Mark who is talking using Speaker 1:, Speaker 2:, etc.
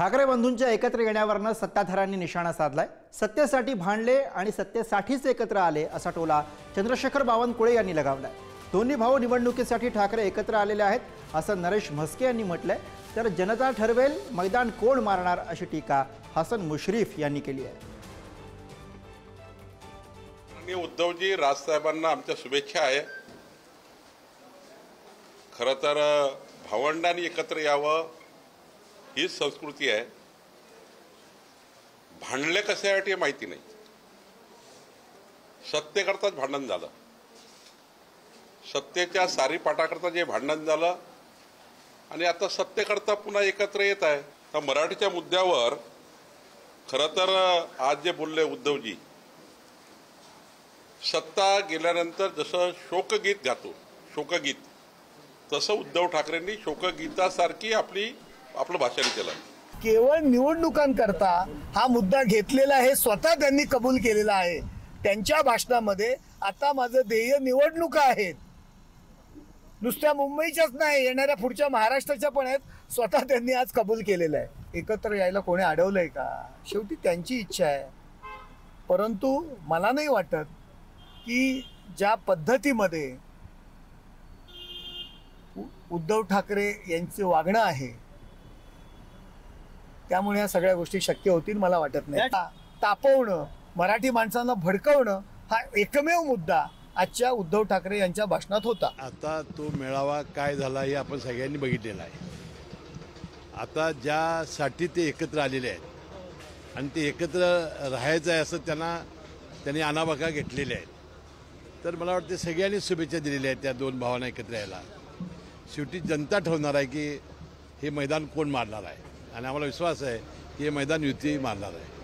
Speaker 1: ठाकरे बंधूंच्या एकत्र येण्यावरनं सत्ताधाऱ्यांनी निशाणा साधलाय। सत्तेसाठी भांडले आणि सत्तेसाठीच एकत्र आले असा टोला चंद्रशेखर बावनकुळे यांनी लगावलाय। दोन्ही भाऊ निवडणुकीसाठी ठाकरे एकत्र आलेले आहेत असं नरेश म्हस्के यांनी म्हटलंय, तर जनता ठरवेल मैदान कोण मारणार अशी टीका हसन मुश्रीफ यांनी केली आहे।
Speaker 2: उद्धवजी राजसाहेबांना आमच्या शुभेच्छा आहे। खरं तर भावंडांनी एकत्र यावं ही संस्कृती आहे। भांडले कशासाठी माहिती नाही, सत्तेकरताच भांडण झालं, सत्तेच्या सारी पाठाकरता जे भांडण झालं आणि आता सत्तेकरता पुन्हा एकत्र येत आहे। तर मराठीच्या मुद्द्यावर खरं तर आज जे बोलले उद्धवजी, सत्ता गेल्यानंतर जसं शोकगीत गातो शोकगीत, तसं उद्धव ठाकरेंनी शोकगीतासारखी आपलं भाषण केलं।
Speaker 3: केवळ निवडणुकांकरता हा मुद्दा घेतलेला आहे, स्वतः त्यांनी कबूल केलेला आहे त्यांच्या भाषणामध्ये। आता माझं ध्येय निवडणुका आहेत, नुसत्या मुंबईच्याच नाही, येणाऱ्या पुढच्या महाराष्ट्राच्या पण आहेत, स्वतः त्यांनी आज कबूल केलेलं आहे। एकत्र यायला कोणी अडवलंय का? शेवटी त्यांची इच्छा आहे। परंतु मला नाही वाटत की ज्या पद्धतीमध्ये उद्धव ठाकरे यांचे वागणं आहे त्यामुळे ह्या सगळ्या गोष्टी शक्य होतील मला वाटत नाही। तापवणं, मराठी माणसांना भडकवणं हा एकमेव मुद्दा आजच्या उद्धव ठाकरे यांच्या भाषणात होता।
Speaker 4: आता तो मेळावा काय झाला हे आपण सगळ्यांनी बघितलेला आहे। आता ज्यासाठी ते एकत्र आलेले आहेत आणि ते एकत्र राहायचं आहे असं त्यांनी अनाबाका घेतलेले आहेत, तर मला वाटतं सगळ्यांनी शुभेच्छा दिलेल्या आहेत त्या दोन भावांना एकत्र यायला। शेवटी जनता ठरवणार आहे की हे मैदान कोण मारणार आहे, आणि आम्हाला विश्वास आहे की हे मैदान युती मारणार आहे।